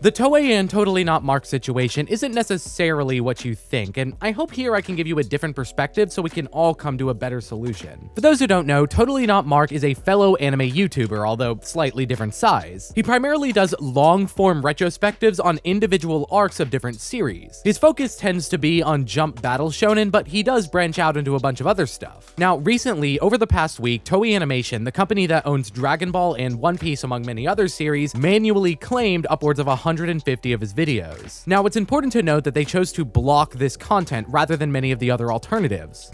The Toei and Totally Not Mark situation isn't necessarily what you think, and I hope here I can give you a different perspective so we can all come to a better solution. For those who don't know, Totally Not Mark is a fellow anime YouTuber, although slightly different size. He primarily does long-form retrospectives on individual arcs of different series. His focus tends to be on Jump Battle Shonen, but he does branch out into a bunch of other stuff. Now, recently, over the past week, Toei Animation, the company that owns Dragon Ball and One Piece among many other series, manually claimed upwards of 150 of his videos. Now, it's important to note that they chose to block this content rather than many of the other alternatives.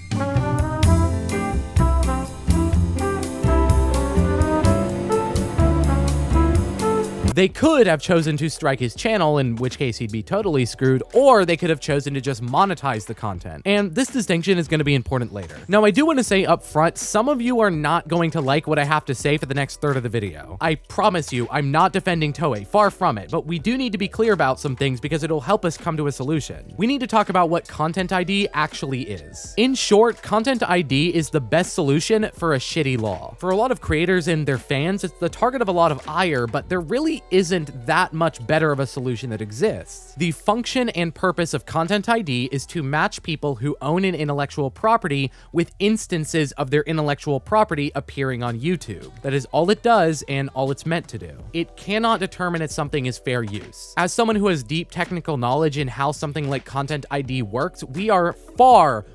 They could have chosen to strike his channel, in which case he'd be totally screwed, or they could have chosen to just monetize the content. And this distinction is going to be important later. Now, I do want to say up front, some of you are not going to like what I have to say for the next third of the video. I promise you, I'm not defending Toei, far from it, but we do need to be clear about some things because it'll help us come to a solution. We need to talk about what Content ID actually is. In short, Content ID is the best solution for a shitty law. For a lot of creators and their fans, it's the target of a lot of ire, but there really isn't that much better of a solution that exists. The function and purpose of Content ID is to match people who own an intellectual property with instances of their intellectual property appearing on YouTube. That is all it does and all it's meant to do. It cannot determine if something is fair use. As someone who has deep technical knowledge in how something like Content ID works, we are far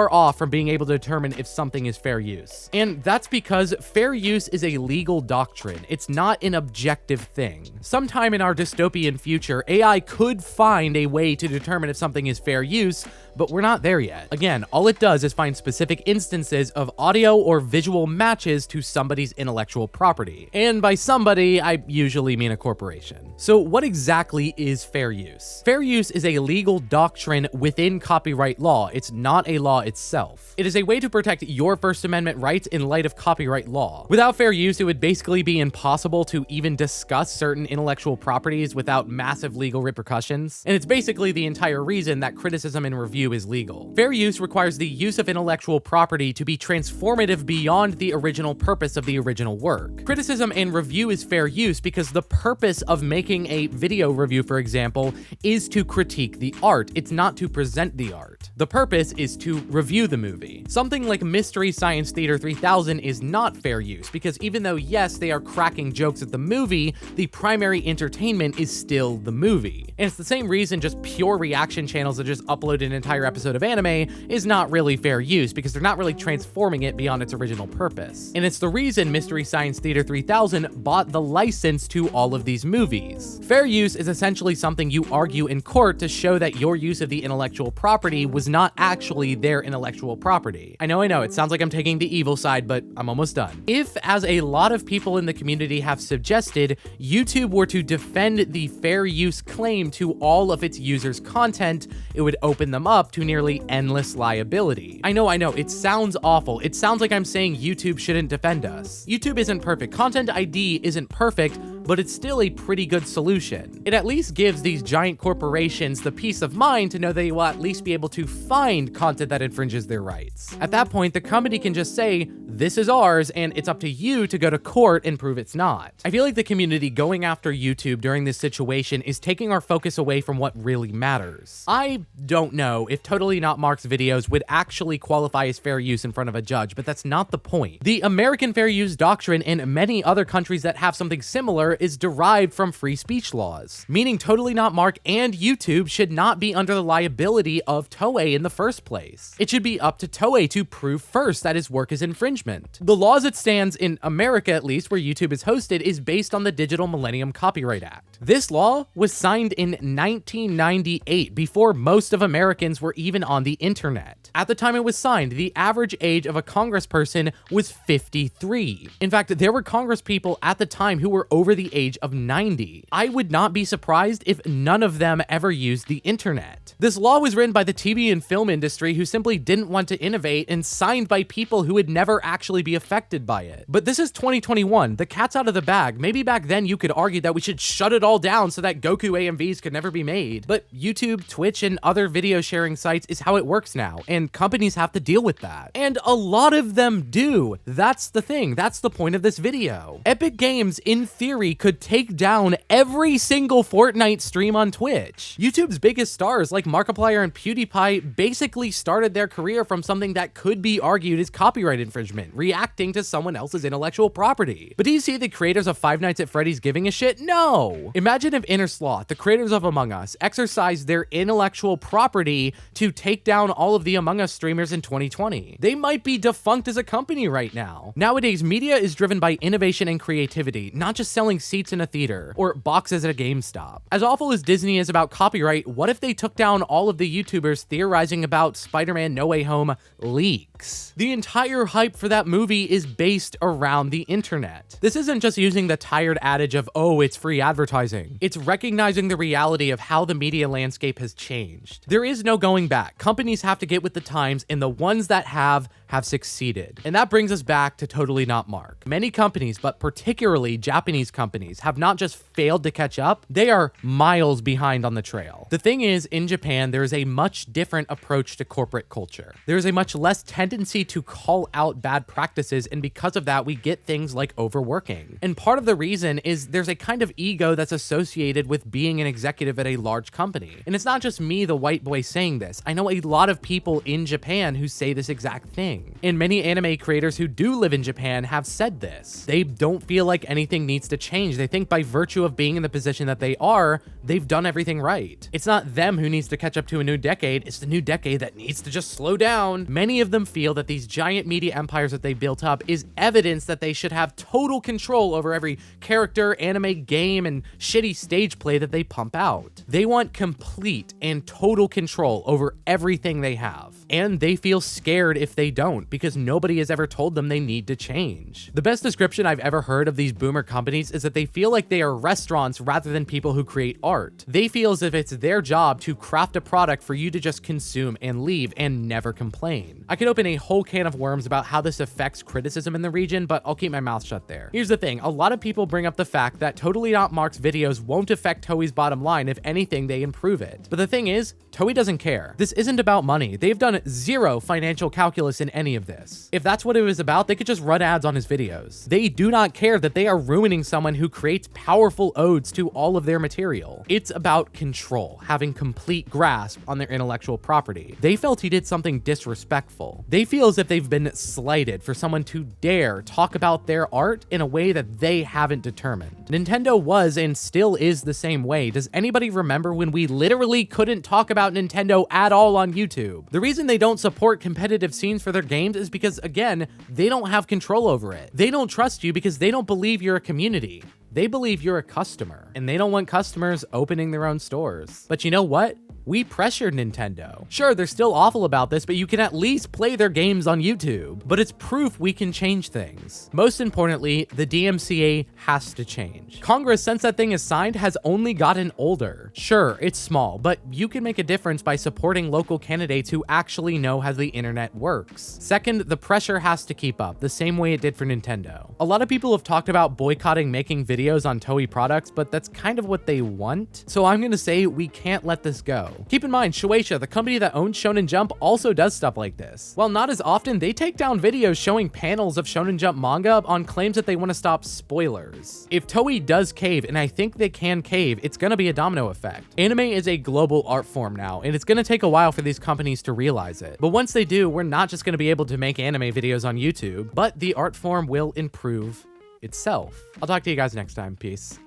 off from being able to determine if something is fair use. And that's because fair use is a legal doctrine. It's not an objective thing. Sometime in our dystopian future, AI could find a way to determine if something is fair use, but we're not there yet. Again, all it does is find specific instances of audio or visual matches to somebody's intellectual property. And by somebody, I usually mean a corporation. So what exactly is fair use? Fair use is a legal doctrine within copyright law. It's not a law itself. It is a way to protect your First Amendment rights in light of copyright law. Without fair use, it would basically be impossible to even discuss certain intellectual properties without massive legal repercussions. And it's basically the entire reason that criticism and review is legal. Fair use requires the use of intellectual property to be transformative beyond the original purpose of the original work. Criticism and review is fair use because the purpose of making a video review, for example, is to critique the art. It's not to present the art. The purpose is to review the movie. Something like Mystery Science Theater 3000 is not fair use because even though, yes, they are cracking jokes at the movie, the primary entertainment is still the movie. And it's the same reason just pure reaction channels that just upload an entire episode of anime is not really fair use because they're not really transforming it beyond its original purpose. And it's the reason Mystery Science Theater 3000 bought the license to all of these movies. Fair use is essentially something you argue in court to show that your use of the intellectual property was not actually their intellectual property. I know, it sounds like I'm taking the evil side, but I'm almost done. If, as a lot of people in the community have suggested, YouTube were to defend the fair use claim to all of its users' content, it would open them up to nearly endless liability. I know, it sounds awful. It sounds like I'm saying YouTube shouldn't defend us. YouTube isn't perfect. Content ID isn't perfect, but it's still a pretty good solution. It at least gives these giant corporations the peace of mind to know they will at least be able to find content that infringes their rights. At that point, the company can just say, this is ours, and it's up to you to go to court and prove it's not. I feel like the community going after YouTube during this situation is taking our focus away from what really matters. I don't know if Totally Not Mark's videos would actually qualify as fair use in front of a judge, but that's not the point. The American fair use doctrine in many other countries that have something similar is derived from free speech laws, meaning Totally Not Mark and YouTube should not be under the liability of Toei in the first place. It should be up to Toei to prove first that his work is infringement. The law as it stands in America, at least where YouTube is hosted, is based on the Digital Millennium Copyright Act. This law was signed in 1998, before most of Americans were even on the internet. At the time it was signed, the average age of a congressperson was 53. In fact, there were congresspeople at the time who were over the age of 90. I would not be surprised if none of them ever used the internet. This law was written by the TV and film industry who simply didn't want to innovate and signed by people who would never actually be affected by it. But this is 2021. The cat's out of the bag. Maybe back then you could argue that we should shut it all down so that Goku AMVs could never be made. But YouTube, Twitch, and other video sharing sites is how it works now. And and companies have to deal with that. And a lot of them do. That's the thing. That's the point of this video. Epic Games, in theory, could take down every single Fortnite stream on Twitch. YouTube's biggest stars like Markiplier and PewDiePie basically started their career from something that could be argued as copyright infringement, reacting to someone else's intellectual property. But do you see the creators of Five Nights at Freddy's giving a shit? No! Imagine if Inner Sloth, the creators of Among Us, exercised their intellectual property to take down all of the Among Us streamers in 2020. They might be defunct as a company right now. Nowadays, media is driven by innovation and creativity, not just selling seats in a theater or boxes at a GameStop. As awful as Disney is about copyright, what if they took down all of the YouTubers theorizing about Spider-Man No Way Home leaks? The entire hype for that movie is based around the internet. This isn't just using the tired adage of, oh, it's free advertising. It's recognizing the reality of how the media landscape has changed. There is no going back. Companies have to get with the times, and the ones that have succeeded. And that brings us back to Totally Not Mark. Many companies, but particularly Japanese companies, have not just failed to catch up, they are miles behind on the trail. The thing is, in Japan, there is a much different approach to corporate culture. There is a much less tendency to call out bad practices, and because of that, we get things like overworking. And part of the reason is there's a kind of ego that's associated with being an executive at a large company. And it's not just me, the white boy, saying this. I know a lot of people in Japan who say this exact thing. And many anime creators who do live in Japan have said this. They don't feel like anything needs to change. They think by virtue of being in the position that they are, they've done everything right. It's not them who needs to catch up to a new decade, it's the new decade that needs to just slow down. Many of them feel that these giant media empires that they built up is evidence that they should have total control over every character, anime, game, and shitty stage play that they pump out. They want complete and total control over everything they have. And they feel scared if they don't, because nobody has ever told them they need to change. The best description I've ever heard of these boomer companies is that they feel like they are restaurants rather than people who create art. They feel as if it's their job to craft a product for you to just consume and leave and never complain. I could open a whole can of worms about how this affects criticism in the region, but I'll keep my mouth shut there. Here's the thing, a lot of people bring up the fact that Totally Not Mark's videos won't affect Toei's bottom line. If anything, they improve it. But the thing is, Toei doesn't care. This isn't about money. They've done zero financial calculus in any of this. If that's what it was about, they could just run ads on his videos. They do not care that they are ruining someone who creates powerful odes to all of their material. It's about control, having complete grasp on their intellectual property. They felt he did something disrespectful. They feel as if they've been slighted for someone to dare talk about their art in a way that they haven't determined. Nintendo was and still is the same way. Does anybody remember when we literally couldn't talk about Nintendo at all on YouTube? The reason they don't support competitive scenes for their games is because, again, they don't have control over it. They don't trust you because they don't believe you're a community. They believe you're a customer, and they don't want customers opening their own stores. But you know what? We pressured Nintendo. Sure, they're still awful about this, but you can at least play their games on YouTube. But it's proof we can change things. Most importantly, the DMCA has to change. Congress, since that thing is signed, has only gotten older. Sure, it's small, but you can make a difference by supporting local candidates who actually know how the internet works. Second, the pressure has to keep up, the same way it did for Nintendo. A lot of people have talked about boycotting making videos on Toei products, but that's kind of what they want. So I'm gonna say we can't let this go. Keep in mind, Shueisha, the company that owns Shonen Jump, also does stuff like this. While not as often, they take down videos showing panels of Shonen Jump manga on claims that they want to stop spoilers. If Toei does cave, and I think they can cave, it's gonna be a domino effect. Anime is a global art form now, and it's gonna take a while for these companies to realize it. But once they do, we're not just gonna be able to make anime videos on YouTube, but the art form will improve itself. I'll talk to you guys next time. Peace.